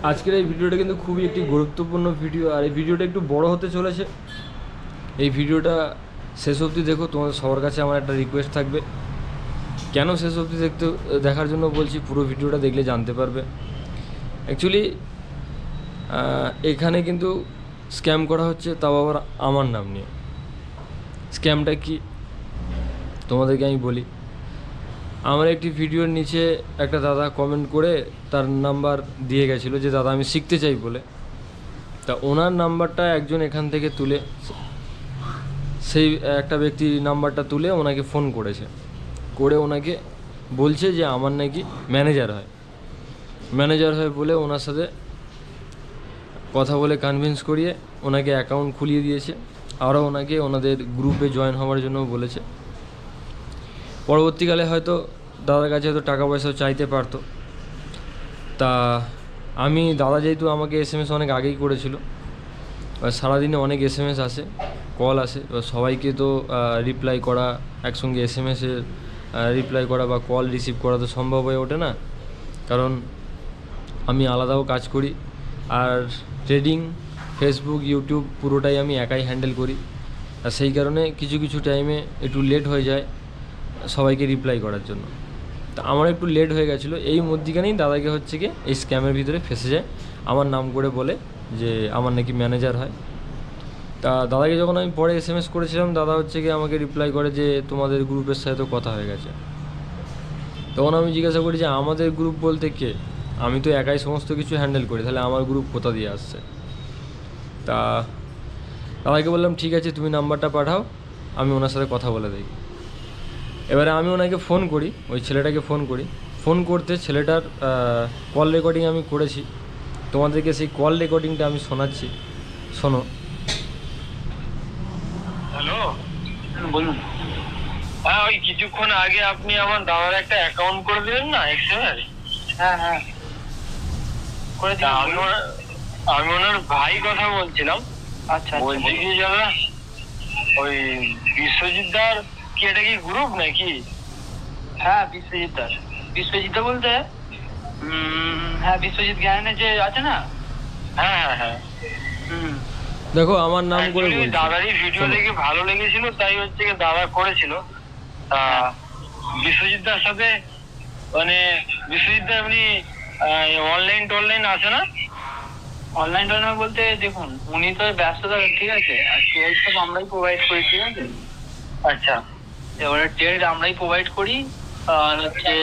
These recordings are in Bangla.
আজকের এই ভিডিওটা কিন্তু খুবই একটি গুরুত্বপূর্ণ ভিডিও, আর এই ভিডিওটা একটু বড় হতে চলেছে। এই ভিডিওটা শেষ অবধি দেখো, তোমাদের সবার কাছে আমার একটা রিকোয়েস্ট থাকবে। কেন শেষ অবধি দেখার জন্য বলছি, পুরো ভিডিওটা দেখলে জানতে পারবে। অ্যাকচুয়ালি এখানে কিন্তু স্ক্যাম করা হচ্ছে, তাও আবার আমার নাম নিয়ে। স্ক্যামটা কি তোমাদেরকে আমি বলি। আমার একটি ভিডিওর নিচে একটা দাদা কমেন্ট করে তার নাম্বার দিয়ে গেছিলো, যে দাদা আমি শিখতে চাই বলে। তা ওনার নাম্বারটা একজন এখান থেকে তুলে, সেই একটা ব্যক্তি নাম্বারটা তুলে ওনাকে ফোন করেছে, করে ওনাকে বলছে যে আমার নাকি ম্যানেজার হয় বলে ওনার সাথে কথা বলে কনভিন্স করিয়ে ওনাকে অ্যাকাউন্ট খুলিয়ে দিয়েছে। আরও ওনাকে ওনাদের গ্রুপে জয়েন হওয়ার জন্য বলেছে। পরবর্তীকালে হয়তো দাদার কাছে হয়তো টাকা পয়সাও চাইতে পারতো। তা আমি দাদা যেহেতু আমাকে SMS অনেক আগেই করেছিল, সারাদিনে অনেক SMS আসে, কল আসে, এবার সবাইকে তো রিপ্লাই করা, একসঙ্গে SMS-এর রিপ্লাই করা বা কল রিসিভ করা তো সম্ভব হয়ে ওঠে না, কারণ আমি আলাদাও কাজ করি। আর ট্রেডিং, ফেসবুক, ইউটিউব পুরোটাই আমি একাই হ্যান্ডেল করি। আর সেই কারণে কিছু টাইমে একটু লেট হয়ে যায় সবাইকে রিপ্লাই করার জন্য। তা আমার একটু লেট হয়ে গেছিলো। এই মধ্যিখানেই দাদাকে হচ্ছে কি এই স্ক্যামের ভিতরে ফেসে যায়, আমার নাম করে বলে যে আমার নাকি ম্যানেজার হয়। তা দাদাকে যখন আমি পরে SMS করেছিলাম, দাদা হচ্ছে কি আমাকে রিপ্লাই করে যে তোমাদের গ্রুপের সাথে তো কথা হয়ে গেছে। তখন আমি জিজ্ঞাসা করি যে আমাদের গ্রুপ বলতে কে? আমি তো একাই সমস্ত কিছু হ্যান্ডেল করি, তাহলে আমার গ্রুপ কোথা দিয়ে আসছে? তা দাদাকে বললাম ঠিক আছে, তুমি নাম্বারটা পাঠাও, আমি ওনার সাথে কথা বলে দেখি। এবারে আমি ওনাকে ফোন করি, ওই ছেলেটাকে ফোন করতে ছেলেটার কল রেকর্ডিং আমি করেছি। তোমাদেরকে সেই কল রেকর্ডিংটা আমি শোনাচ্ছি, শোনো। হ্যালো, বলুন। হ্যাঁ, ওই কিছুক্ষণ আগে আপনি আমার দাদার একটা অ্যাকাউন্ট করে দিলেন না এক্সেলের? হ্যাঁ করে দিন। আমি ওনার ভাই কথা বলছিলাম। আচ্ছা বলছি কি দাদা, ওই বিশ্বজিৎ দার কি এটা কি গ্রুপ নাকি? হ্যাঁ, বিশ্বজিৎ দা বলতে হ্যাঁ, বিশ্বজিৎ জ্ঞানের যে আছে না। হ্যাঁ, দেখো আমার নাম করে বলছি। দাদারই ভিডিও দেখে ভালো লেগেছিল, তাই হচ্ছে কি দাদা করেছিল। তা বিশ্বজিৎ দার সাথে মানে বিশ্বজিৎ দা এমনি অনলাইন আছে না? অনলাইন বলতে দেখুন, উনি তো ব্যস্ত থাকেন, ঠিক আছে। আর ট্রেড সব আমরাই প্রোভাইড করি, ঠিক আছে। আচ্ছা, এবারে ট্রেড আমরাই প্রোভাইড করি, আর হচ্ছে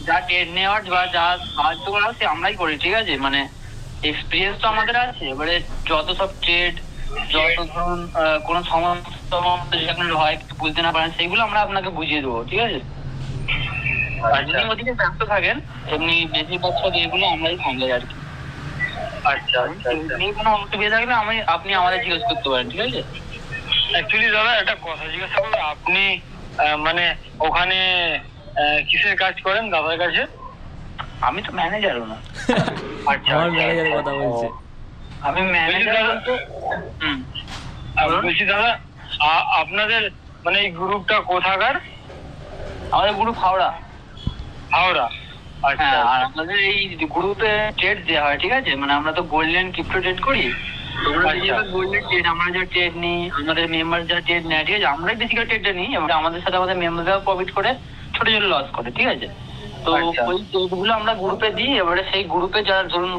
যা ট্রেড নেওয়ার বা যা সাহায্য করা সে আমরাই করি, ঠিক আছে। মানে এক্সপিরিয়েন্স তো আমাদের আছে। এবারে যত সব ট্রেড, যত ধরুন কোনো সমস্যা যেগুলো হয় কিছু বুঝতে না পারেন, সেইগুলো আমরা আপনাকে বুঝিয়ে দেবো, ঠিক আছে। আপনি ওদিকে ব্যস্ত থাকেন, এমনি বেশিরভাগ সব এগুলো আমরাই সামলাই আর কি। আচ্ছা, কোনো অসুবিধা থাকলে আপনি আমাদের জিজ্ঞেস করতে পারেন, ঠিক আছে। অ্যাকচুয়ালি দাদা একটা কথা জিজ্ঞাসা করবো, আপনি মানে ওখানে কিসের কাজ করেন দাদার কাছে? আমি তো ম্যানেজারও না। আচ্ছা, আমার ম্যানেজারের কথা বলছে। আমি ম্যানেজার বলতে বলছি দাদা, আপনাদের মানে এই গ্রুপটা কোথাকার? আমাদের গ্রুপ হাওড়া। আচ্ছা, হ্যাঁ, আর আমাদের এই গ্রুপে ট্রেড দেওয়া হয়, ঠিক আছে। মানে আমরা তো গোল্ডেন ক্রিপ্টো ট্রেড করি। গোল্ডেন ট্রেড আমরা যা ট্রেড নিই, আমাদের মেম্বার যা ট্রেড নেয়, ঠিক আছে। আমরাই বেসিক্যালি ট্রেডটা নিই, এবার আমাদের সাথে আমাদের মেম্বাররাও প্রফিট করে, ছোট লস করে, ঠিক আছে। তো ওই ট্রেডগুলো আমরা গ্রুপে দিই। এবারে সেই গ্রুপে যারা ধরুন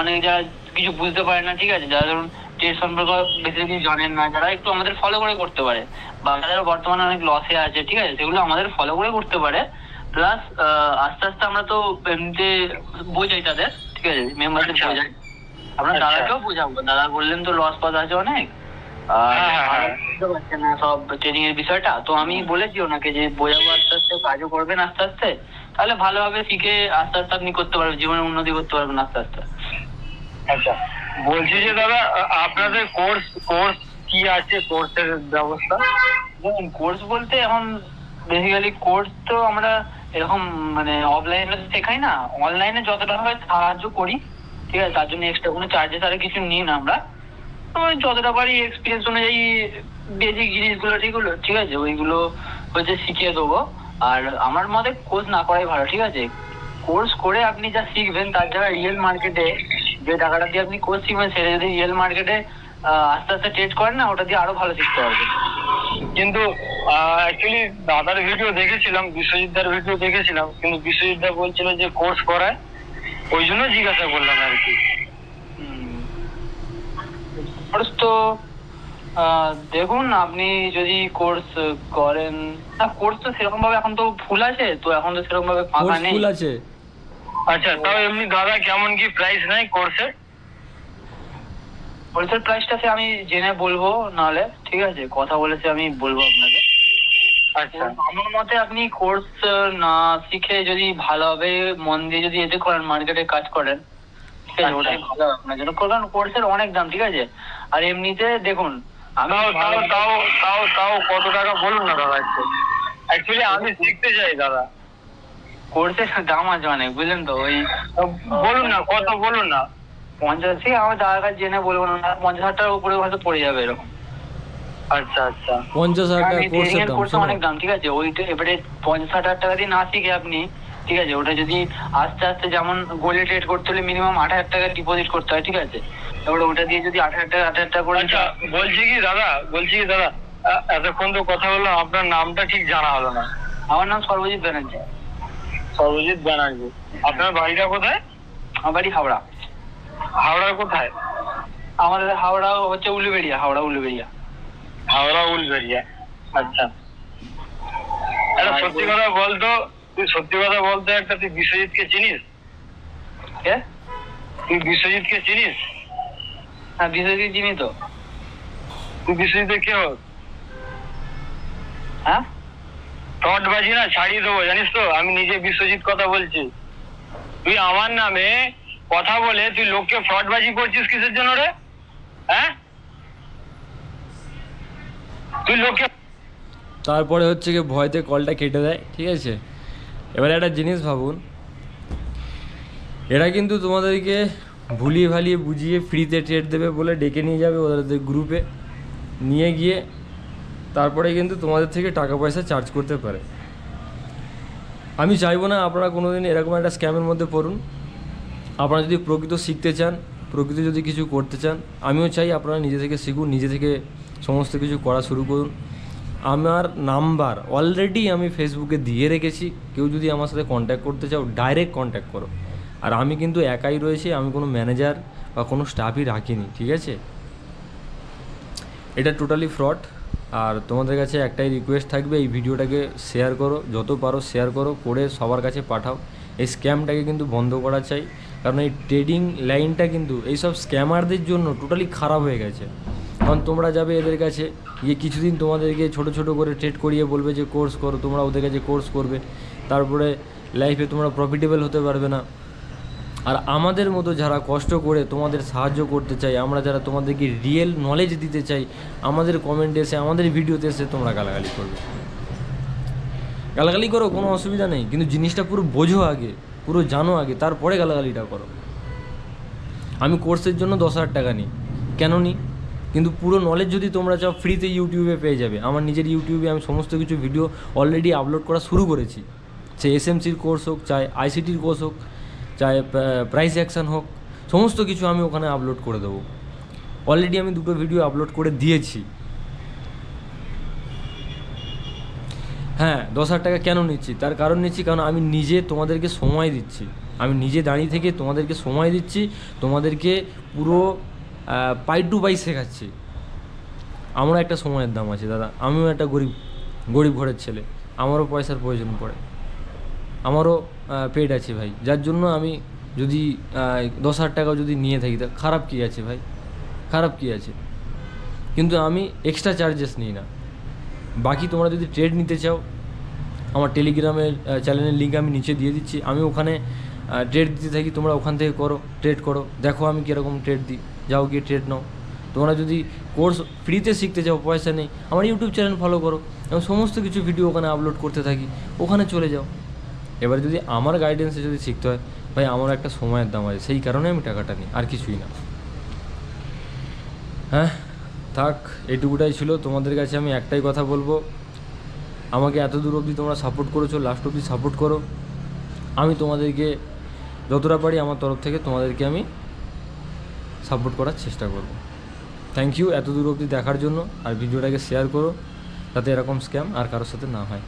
অনেক যারা কিছু বুঝতে পারে না, ঠিক আছে, যারা ধরুন ট্রেড সম্পর্কে বেশি কিছু জানেন না, যারা একটু আমাদের ফলো করে করতে পারে, বা যারা বর্তমানে অনেক লসে আছে, ঠিক আছে, সেগুলো আমাদের ফলো করে করতে পারে। প্লাস আস্তে আস্তে আমরা তো এমনিতে বোঝাই তাদের, ঠিক আছে, মেম্বারদের বোঝাই। আপনার দাদাকেও বোঝাবো, দাদা বললেন তো লস পথ আছে অনেক, বুঝতে পারছেন না সব ট্রেনিং এর বিষয়টা। তো আমি বলেছি ওনাকে যে বোঝাবো, আস্তে আস্তে কাজও করবেন আস্তে আস্তে, তাহলে ভালোভাবে শিখে আস্তে আস্তে আপনি করতে পারবেন, জীবনে উন্নতি করতে পারবেন আস্তে আস্তে। আচ্ছা, বলছি যে দাদা আপনাদের কোর্স কি আছে, কোর্সের ব্যবস্থা? দেখুন, কোর্স বলতে এখন বেসিক্যালি কোর্স তো আমরা এরকম মানে অফলাইনে শেখাই না, অনলাইনে যতটা হয় সাহায্য করি, ঠিক আছে। তার জন্য এক্সট্রা কোনো চার্জেস আর কিছু নিই না আমরা। তো যতটা পারি এক্সপিরিয়েন্স অনুযায়ী বেসিক জিনিসগুলো ঠিক আছে, ওইগুলো হচ্ছে শিখিয়ে দেবো। আর আমার মতে কোর্স না করাই ভালো, ঠিক আছে। কোর্স করে আপনি যা শিখবেন তার জায়গায় রিয়েল মার্কেটে যে টাকাটা দিয়ে আপনি কোর্স শিখবেন সেটা যদি রিয়েল মার্কেটে আস্তে আস্তে ট্রেড করেন না, ওটা দিয়ে আরো ভালো শিখতে পারবেন। কিন্তু অ্যাকচুয়ালি দাদার ভিডিও দেখেছিলাম, বিশ্বজিৎদার ভিডিও দেখেছিলাম, কিন্তু বিশ্বজিৎদা বলছিল যে কোর্স করায়, ওই জন্য জিজ্ঞাসা করলাম আর কি। কোর্স তো দেখুন, আপনি যদি কোর্স করেন না, কোর্স তো সেরকম ভাবে এখন তো ফুল আছে, তো এখন তো সেরকম ভাবে ফাঁকা কোর্স নেই। ফুল আছে। আচ্ছা, তাও এমনি দাদা কেমন কি প্রাইস নেয় কোর্সের? কোর্সের প্রাইসটা সে আমি জেনে বলবো, নাহলে ঠিক আছে, কথা বলেছে আমি বলবো আপনাকে। আচ্ছা, আমার মতে আপনি কোর্স না শিখে যদি ভালোভাবে মন দিয়ে যদি এতে করেন, মার্কেটে কাজ করেন, ঠিক আছে, ওটাই ভালো হবে আপনার জন্য। কারণ কোর্সের অনেক দাম, ঠিক আছে। আর এমনিতে দেখুন, আমি তাও কত টাকা বলুন না দাদা একটু। অ্যাকচুয়ালি আমি শিখতে চাই দাদা। কোর্সের দাম আছে অনেক, বুঝলেন তো, ওই বলুন না, কত বলুন না। 50 থেকে আমার দাদার কাছে জেনে বলবো না, 50,000 টাকার উপরে হয়তো পড়ে যাবে এরকম। আচ্ছা আচ্ছা, 50,000 টাকা কোর্সের দাম। কোর্স অনেক দাম, ঠিক আছে। ওইটা এবারে 50,000 টাকা দিয়ে না শিখে আপনি, ঠিক আছে, ওটা যদি আস্তে আস্তে, যেমন গোল্ডে ট্রেড করতে হলে মিনিমাম 8,000 টাকা ডিপোজিট করতে হয়, ঠিক আছে। এবারে ওটা দিয়ে যদি 8,000 টাকা করে। আচ্ছা, বলছি কি দাদা, এতক্ষণ তো কথা বললাম, আপনার নামটা ঠিক জানা হলো না। আমার নাম সর্বজিৎ ব্যানার্জি। সর্বজিৎ ব্যানার্জি। আপনার বাড়িটা কোথায়? আমার বাড়ি হাওড়া। হাওড়ার কোথায়? আমাদের হাওড়া হচ্ছে উলুবেড়িয়া, হাওড়া উলুবেড়িয়া। হাওড়া উলবেড়িয়া। আচ্ছা, সত্যি কথা বলতো, তুই বিশ্বজিৎকে চিনিস? কে? তুই বিশ্বজিৎকে চিনিস? হ্যাঁ, বিশ্বজিৎ চিনি তো। তুই বিশ্বজিৎের কে হোক? হ্যাঁ, ফ্রডবাজি না ছাড়িয়ে দেবো, জানিস তো। আমি নিজে বিশ্বজিৎ কথা বলছি। তুই আমার নামে কথা বলে তুই লোককে ফ্রডবাজি করছিস কিসের জন্য রে? হ্যাঁ, তুই লোককে। তারপরে হচ্ছে কি ভয়তে কলটা কেটে দেয়, ঠিক আছে। এবারে একটা জিনিস ভাবুন, এরা কিন্তু তোমাদেরকে ভুলিয়ে ভালিয়ে বুঝিয়ে ফ্রিতে ট্রেড দেবে বলে ডেকে নিয়ে যাবে ওদের গ্রুপে, নিয়ে গিয়ে তারপরে কিন্তু তোমাদের থেকে টাকা পয়সা চার্জ করতে পারে। আমি চাইবো না আপনারা কোনো দিন এরকম একটা স্ক্যামের মধ্যে পড়ুন। আপনারা যদি প্রকৃত শিখতে চান, প্রকৃত যদি কিছু করতে চান, আমিও চাই আপনারা নিজে থেকে শিখুন, নিজে থেকে সমস্ত কিছু করা শুরু করুন। আমার নাম্বার অলরেডি আমি ফেসবুকে দিয়ে রেখেছি, কেউ যদি আমার সাথে কন্ট্যাক্ট করতে চাও ডাইরেক্ট কন্ট্যাক্ট করো। আর আমি কিন্তু একাই রয়েছি, আমি কোনো ম্যানেজার বা কোনো স্টাফই রাখিনি, ঠিক আছে। এটা টোটালি ফ্রড। আর তোমাদের কাছে একটাই রিকোয়েস্ট থাকবে, এই ভিডিওটাকে শেয়ার করো, যত পারো শেয়ার করো, করে সবার কাছে পাঠাও। এই স্ক্যামটাকে কিন্তু বন্ধ করা চাই, কারণ এই ট্রেডিং লাইনটা কিন্তু এইসব স্ক্যামারদের জন্য টোটালি খারাপ হয়ে গেছে। কারণ তোমরা যাবে এদের কাছে গিয়ে কিছুদিন তোমাদেরকে ছোট ছোট করে ট্রেড করিয়ে বলবে যে কোর্স করো, তোমরা ওদের কাছে কোর্স করবে, তারপরে লাইফে তোমরা প্রফিটেবল হতে পারবে না। আর আমাদের মতো যারা কষ্ট করে তোমাদের সাহায্য করতে চাই, আমরা যারা তোমাদেরকে রিয়েল নলেজ দিতে চাই, আমাদের কমেন্টে এসে, আমাদের ভিডিওতে এসে তোমরা গালাগালি করবে। গালাগালি করো, কোনো অসুবিধা নেই, কিন্তু জিনিসটা পুরো বোঝো আগে, পুরো জানো আগে, তারপরে গালাগালিটা করো। আমি কোর্সের জন্য 10,000 টাকা নিই, কেন নিই? কিন্তু পুরো নলেজ যদি তোমরা চাও ফ্রিতে ইউটিউবে পেয়ে যাবে। আমার নিজের ইউটিউবে আমি সমস্ত কিছু ভিডিও অলরেডি আপলোড করা শুরু করেছি। সে এসএমসির কোর্স হোক, চাই আইসিটির কোর্স হোক, চাই প্রাইস অ্যাকশন হোক, সমস্ত কিছু আমি ওখানে আপলোড করে দেবো। অলরেডি আমি 2টো ভিডিও আপলোড করে দিয়েছি। হ্যাঁ, 10,000 টাকা কেন নিচ্ছি? তার কারণ নিচ্ছি, কারণ আমি নিজে তোমাদেরকে সময় দিচ্ছি, আমি নিজে দাঁড়িয়ে থেকে তোমাদেরকে সময় দিচ্ছি, তোমাদেরকে পুরো পাই টু পাই শেখাচ্ছি। আমারও একটা সময়ের দাম আছে দাদা, আমিও একটা গরিব ঘরের ছেলে, আমারও পয়সার প্রয়োজন পড়ে, আমারও পেড আছে ভাই, যার জন্য আমি যদি 10,000 টাকাও যদি নিয়ে থাকি তা খারাপ কী আছে ভাই? খারাপ কী আছে? কিন্তু আমি এক্সট্রা চার্জেস নিই না। বাকি তোমরা যদি ট্রেড নিতে চাও, আমার টেলিগ্রামের চ্যানেলের লিঙ্ক আমি নিচে দিয়ে দিচ্ছি, আমি ওখানে ট্রেড দিতে থাকি, তোমরা ওখান থেকে করো, ট্রেড করো, দেখো আমি কীরকম ট্রেড দিই, যাও গিয়ে ট্রেড নাও। তোমরা যদি কোর্স ফ্রিতে শিখতে চাও, পয়সা নেই, আমার ইউটিউব চ্যানেল ফলো করো, আমি সমস্ত কিছু ভিডিও ওখানে আপলোড করতে থাকি, ওখানে চলে যাও। এবার যদি আমার গাইডেন্সে যদি শিখতে হয় ভাই, আমার একটা সময়ের দাম আছে, সেই কারণে আমি টাকাটা নিই, আর কিছুই না। হ্যাঁ, থাক, এইটুকুটাই ছিল। তোমাদের কাছে আমি একটাই কথা বলবো, আমাকে এত দূর অবধি তোমরা সাপোর্ট করেছো, লাস্ট অবধি সাপোর্ট করো। আমি তোমাদেরকে যতটা পারি আমার তরফ থেকে তোমাদেরকে আমি সাপোর্ট করার চেষ্টা করব। থ্যাংক ইউ এত দূর অবধি দেখার জন্য। আর ভিডিওটাকে শেয়ার করো যাতে এরকম স্ক্যাম আর কারোর সাথে না হয়।